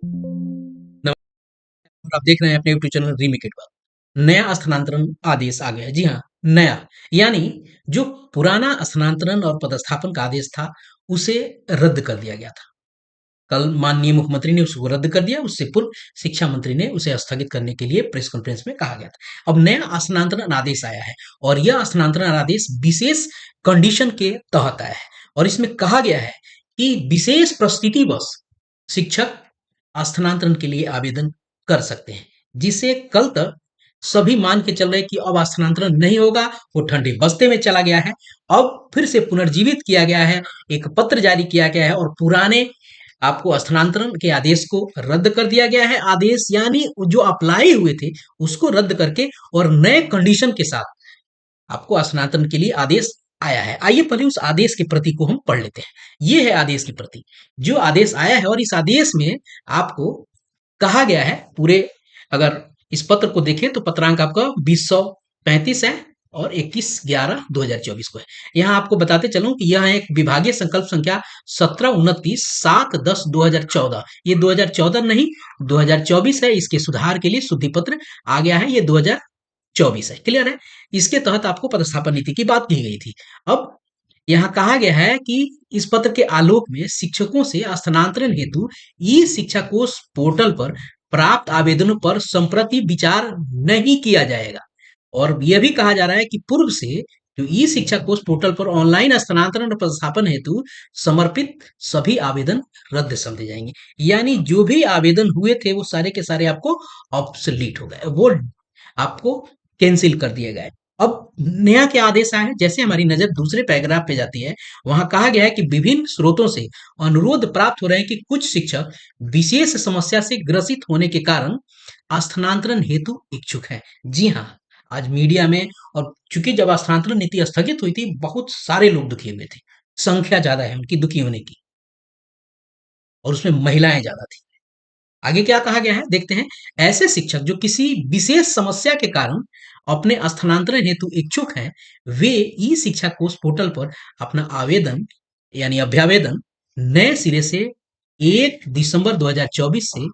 और आप देख रहे हैं अपने यूट्यूब चैनल रीमेक इट पर। नया स्थानांतरण आदेश आ गया है। जी हाँ, नया यानी जो पुराना स्थानांतरण और पदस्थापन का आदेश था, उसे रद्द कर दिया गया था। कल माननीय मुख्यमंत्री ने उसको रद्द कर दिया। उससे पूर्व शिक्षा मंत्री ने उसे स्थगित करने के लिए प्रेस कॉन्फ्रेंस में कहा गया था। अब नया स्थानांतरण आदेश आया है और यह स्थानांतरण आदेश विशेष कंडीशन के तहत आया है और इसमें कहा गया है कि विशेष परिस्थितिवश शिक्षक स्थानांतरण के लिए आवेदन कर सकते हैं, जिसे कल तक सभी मान के चल रहे कि अब स्थानांतरण नहीं होगा, वो ठंडे बस्ते में चला गया है। अब फिर से पुनर्जीवित किया गया है, एक पत्र जारी किया गया है और पुराने आपको स्थानांतरण के आदेश को रद्द कर दिया गया है। आदेश यानी जो अप्लाई हुए थे उसको रद्द करके और नए कंडीशन के साथ आपको स्थानांतरण के लिए आदेश आया है। आइए पहले उस आदेश की प्रति को हम पढ़ लेते हैं। ये है आदेश की प्रति, जो आदेश आया है और इस आदेश में आपको कहा गया है पूरे, अगर इस पत्र को देखें तो पत्रांक आपका 2035 है और 21/11/2024 को है। यहाँ आपको बताते चलूं कि यह एक विभागीय संकल्प संख्या 1729 7/10/2014, ये 2014 नहीं 2024 है। इसके सुधार के लिए शुद्धि पत्र आ गया है, ये 2024 है। क्लियर है? इसके तहत आपको पदस्थापन नीति की बात की गई थी। अब यहाँ कहा गया है कि इस पत्र के आलोक में शिक्षकों से स्थानांतरण हेतु ई शिक्षा कोष पोर्टल पर प्राप्त आवेदनों पर संप्रति विचार नहीं किया जाएगा और यह भी कहा जा रहा है कि पूर्व से जो ई शिक्षा कोष पोर्टल पर ऑनलाइन स्थानांतरण और प्रतिस्थापन हेतु समर्पित सभी आवेदन रद्द समझे जाएंगे। यानी जो भी आवेदन हुए थे वो सारे के सारे आपको ऑब्सोलीट हो गए, वो आपको कैंसिल कर दिए गए। अब नया क्या आदेश आया है? जैसे हमारी नजर दूसरे पैराग्राफ पे जाती है, वहां कहा गया है कि विभिन्न स्रोतों से अनुरोध प्राप्त हो रहे हैं कि कुछ शिक्षक विशेष समस्या से ग्रसित होने के कारण स्थानांतरण हेतु इच्छुक हैं। जी हाँ, आज मीडिया में और चूंकि जब स्थानांतरण नीति स्थगित हुई थी, बहुत सारे लोग दुखी हुए थे। संख्या ज्यादा है उनकी दुखी होने की और उसमें महिलाएं ज्यादा थी। आगे क्या कहा गया है देखते हैं। ऐसे शिक्षक जो किसी विशेष समस्या के कारण अपने स्थानांतरण हेतु इच्छुक हैं, वे ई शिक्षा कोष पोर्टल पर अपना आवेदन यानी अभ्यावेदन नए सिरे से 1 दिसंबर 2024 से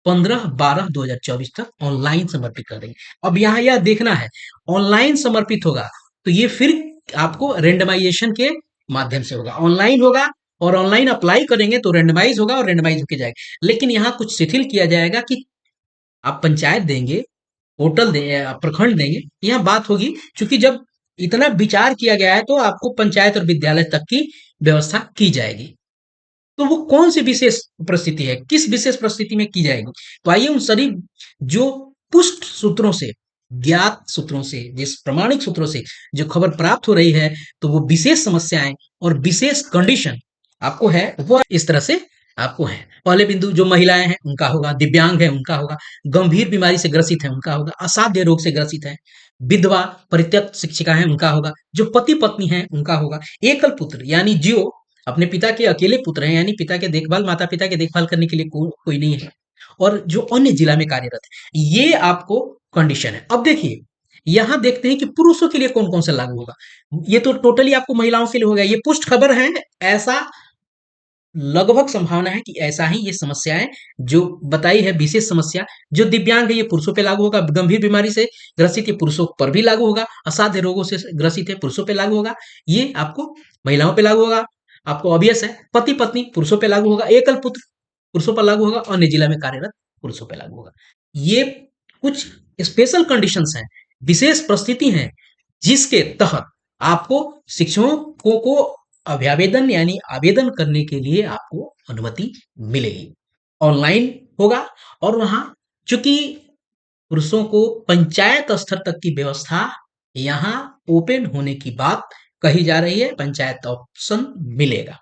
15/12/2024 तक ऑनलाइन समर्पित कर देंगे। अब यहाँ यह देखना है, ऑनलाइन समर्पित होगा तो ये फिर आपको रेंडमाइजेशन के माध्यम से होगा, ऑनलाइन होगा और ऑनलाइन अप्लाई करेंगे तो रेंडमाइज होगा और रेंडमाइज होके जाएगा। लेकिन यहाँ कुछ शिथिल किया जाएगा कि आप पंचायत देंगे, पोर्टल देंगे, प्रखंड देंगे, यहाँ बात होगी। क्योंकि जब इतना विचार किया गया है तो आपको पंचायत और विद्यालय तक की व्यवस्था की जाएगी। तो वो कौन सी विशेष परिस्थिति है, किस विशेष परिस्थिति में की जाएगी? तो आइए उन सभी जो पुष्ट सूत्रों से, ज्ञात सूत्रों से, जिस प्रमाणिक सूत्रों से जो खबर प्राप्त हो रही है, तो वो विशेष समस्याएं और विशेष कंडीशन आपको है, वो इस तरह से आपको है। पहले बिंदु, जो महिलाएं हैं उनका होगा, दिव्यांग है उनका होगा, गंभीर बीमारी से ग्रसित है उनका होगा, असाध्य रोग से ग्रसित है, विधवा परित्यक्त शिक्षिका है उनका होगा, जो पति पत्नी है उनका होगा, एकल पुत्र यानी जो अपने पिता के अकेले पुत्र हैं, यानी पिता के देखभाल, माता पिता के देखभाल करने के लिए कोई नहीं है, और जो अन्य जिला में कार्यरत है, ये आपको कंडीशन है। अब देखिए यहां देखते हैं कि पुरुषों के लिए कौन कौन सा लागू होगा। ये तो टोटली आपको महिलाओं के लिए हो गया, ये पुष्ट खबर है। ऐसा लगभग संभावना है कि ऐसा ही ये समस्याएं जो बताई है, विशेष समस्या, जो दिव्यांग है ये पुरुषों पे लागू होगा, गंभीर बीमारी से ग्रसित ये पुरुषों पर भी लागू होगा, असाध्य रोगों से ग्रसित है पुरुषों पे लागू होगा, ये आपको महिलाओं पे लागू होगा। आपको ऑब्वियस है, पति पत्नी पुरुषों पे लागू होगा, एकल पुत्र पुरुषों पर लागू होगा, अन्य जिला में कार्यरत पुरुषों पे लागू होगा। ये कुछ स्पेशल कंडीशंस हैं, विशेष परिस्थिति हैं, जिसके तहत आपको शिक्षकों को अभ्यावेदन यानी आवेदन करने के लिए आपको अनुमति मिलेगी। ऑनलाइन होगा और वहां चूंकि पुरुषों को पंचायत स्तर तक की व्यवस्था यहाँ ओपन होने की बात कही जा रही है, पंचायत ऑप्शन मिलेगा।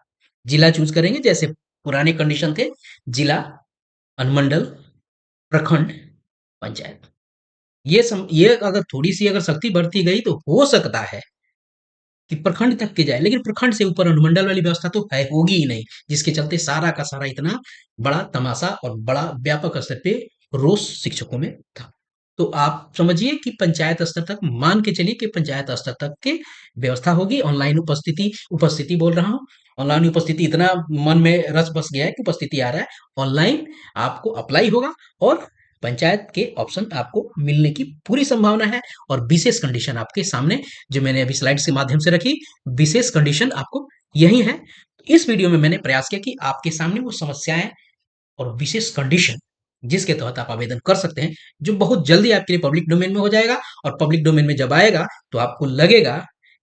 जिला चूज करेंगे, जैसे पुराने कंडीशन थे, जिला, अनुमंडल, प्रखंड, पंचायत। ये अगर थोड़ी सी अगर सख्ती बढ़ती गई तो हो सकता है कि प्रखंड तक के जाए, लेकिन प्रखंड से ऊपर अनुमंडल वाली व्यवस्था तो है, होगी ही नहीं, जिसके चलते सारा का सारा इतना बड़ा तमाशा और बड़ा व्यापक स्तर पे रोष शिक्षकों में था। तो आप समझिए कि पंचायत स्तर तक मान के चलिए कि पंचायत स्तर तक की व्यवस्था होगी। ऑनलाइन उपस्थिति उपस्थिति बोल रहा हूँ। ऑनलाइन उपस्थिति इतना मन में रच बस गया है कि उपस्थिति आ रहा है। ऑनलाइन आपको अप्लाई होगा और पंचायत के ऑप्शन आपको मिलने की पूरी संभावना है और विशेष कंडीशन आपके सामने जो मैंने अभी स्लाइड्स के माध्यम से रखी, विशेष कंडीशन आपको यही है। इस वीडियो में मैंने प्रयास किया कि आपके सामने वो समस्याएँ और विशेष कंडीशन जिसके तहत आप आवेदन कर सकते हैं, जो बहुत जल्दी आपके लिए पब्लिक डोमेन में हो जाएगा और पब्लिक डोमेन में जब आएगा, तो आपको लगेगा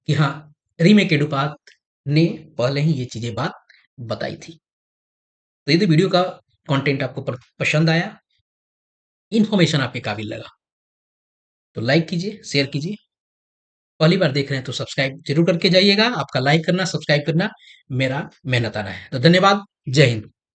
कि हाँ, रीमेक एडुपात ने पहले ही ये चीज़ें बात बताई थी। तो यदि वीडियो का कंटेंट आपको पसंद आया, इन्फॉर्मेशन आपके काबिल लगा, तो लाइक कीजिए, शेयर कीजिए। पहली बार देख रहे हैं तो सब्सक्राइब ज़रूर करके जाइएगा। आपका लाइक करना, सब्सक्राइब करना मेरा मेहनताना है। तो धन्यवाद। जय हिंद।